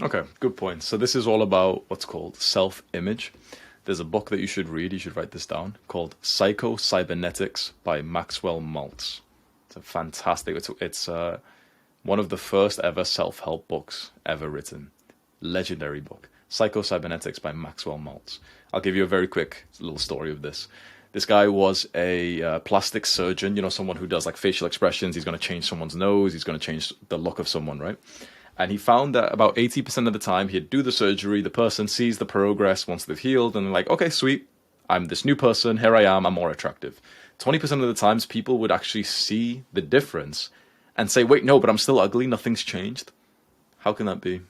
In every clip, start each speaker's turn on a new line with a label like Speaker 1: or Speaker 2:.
Speaker 1: Okay, good point. So this is all about what's called self-image. There's a book that you should read, you should write this down, called Psycho-Cybernetics by Maxwell Maltz. It's a fantastic, it's one of the first ever self-help books ever written. Legendary book. Psycho-Cybernetics by Maxwell Maltz. I'll give you a very quick little story of this. This guy was a plastic surgeon, you know, someone who does like facial expressions. He's going to change someone's nose. He's going to change the look of someone, right? And he found that about 80% of the time he'd do the surgery, the person sees the progress once they've healed, and they're like, okay, sweet, I'm this new person, here I am, I'm more attractive. 20% of the times people would actually see the difference and say, wait, no, but I'm still ugly, nothing's changed. How can that be?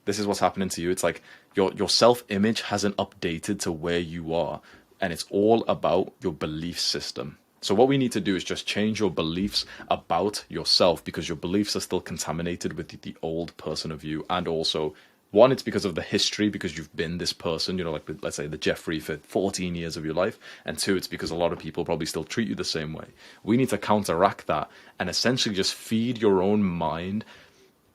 Speaker 1: This is what's happening to you. It's like your self-image hasn't updated to where you are, and it's all about your belief system. So what we need to do is just change your beliefs about yourself, because your beliefs are still contaminated with the old person of you. And also, one, it's because of the history, because you've been this person, you know, like let's say the Jeffrey for 14 years of your life. And two, it's because a lot of people probably still treat you the same way. We need to counteract that and essentially just feed your own mind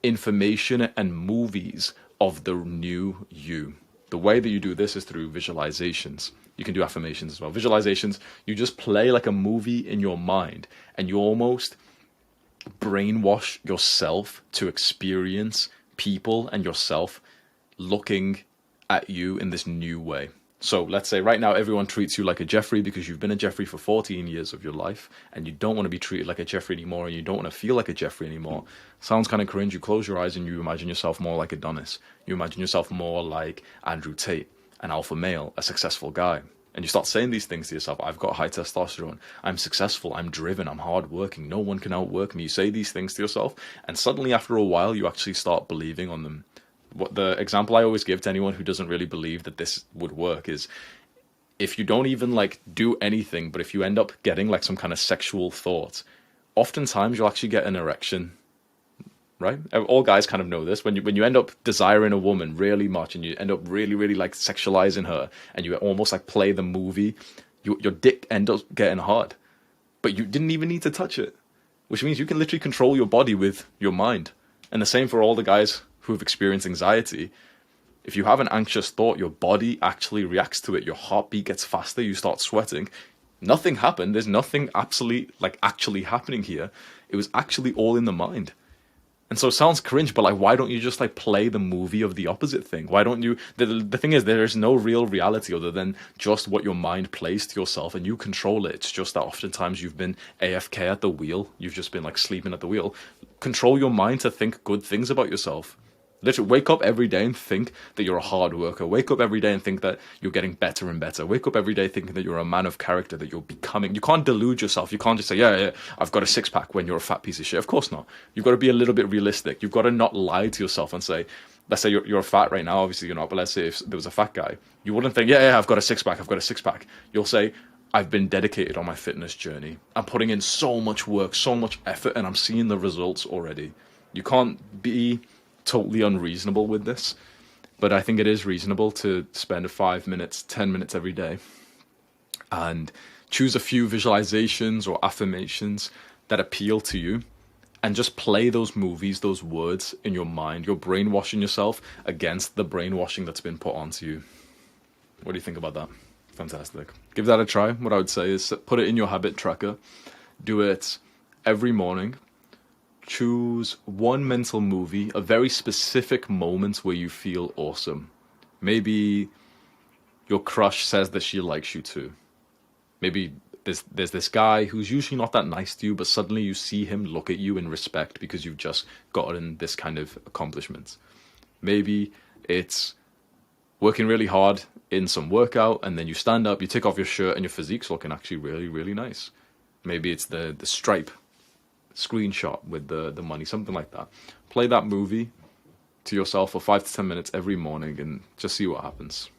Speaker 1: information and movies of the new you. The way that you do this is through visualizations. You can do affirmations as well. Visualizations, you just play like a movie in your mind, and you almost brainwash yourself to experience people and yourself looking at you in this new way. So let's say right now everyone treats you like a Jeffrey because you've been a Jeffrey for 14 years of your life, and you don't want to be treated like a Jeffrey anymore, and you don't want to feel like a Jeffrey anymore. Sounds kind of cringe. You close your eyes and you imagine yourself more like Adonis. You imagine yourself more like Andrew Tate, an alpha male, a successful guy. And you start saying these things to yourself. I've got high testosterone. I'm successful. I'm driven. I'm hardworking. No one can outwork me. You say these things to yourself, and suddenly after a while, you actually start believing on them. What the example I always give to anyone who doesn't really believe that this would work is, if you don't even like do anything, but if you end up getting like some kind of sexual thought, oftentimes you'll actually get an erection. Right? All guys kind of know this. When you end up desiring a woman really much, and you end up really like sexualizing her, and you almost like play the movie, your dick ends up getting hard, but you didn't even need to touch it, which means you can literally control your body with your mind. And the same for all the guys who have experienced anxiety. If you have an anxious thought, your body actually reacts to it. Your heartbeat gets faster. You start sweating. Nothing happened. There's nothing actually happening here. It was actually all in the mind. And so it sounds cringe, but like, why don't you just like play the movie of the opposite thing? Why don't you? The thing is, there is no real reality other than just what your mind plays to yourself, and you control it. It's just that oftentimes you've been AFK at the wheel. You've just been like sleeping at the wheel. Control your mind to think good things about yourself. Literally, wake up every day and think that you're a hard worker. Wake up every day and think that you're getting better and better. Wake up every day thinking that you're a man of character, that you're becoming. You can't delude yourself. You can't just say, yeah, I've got a six-pack when you're a fat piece of shit. Of course not. You've got to be a little bit realistic. You've got to not lie to yourself and say, let's say you're fat right now. Obviously you're not, but let's say if there was a fat guy, you wouldn't think, yeah, I've got a six-pack. I've got a six-pack. You'll say, I've been dedicated on my fitness journey. I'm putting in so much work, so much effort, and I'm seeing the results already. You can't be totally unreasonable with this, but I think it is reasonable to spend 5 minutes, 10 minutes every day and choose a few visualizations or affirmations that appeal to you, and just play those movies, those words in your mind. You're brainwashing yourself against the brainwashing that's been put onto you. What do you think about that? Fantastic. Give that a try. What I would say is put it in your habit tracker. Do it every morning. Choose one mental movie, a very specific moment where you feel awesome. Maybe your crush says that she likes you too. Maybe there's this guy who's usually not that nice to you, but suddenly you see him look at you in respect because you've just gotten this kind of accomplishment. Maybe it's working really hard in some workout, and then you stand up, you take off your shirt, and your physique's looking actually really nice. Maybe it's the stripe screenshot with the money, something like that. Play that movie to yourself for 5 to 10 minutes every morning and just see what happens.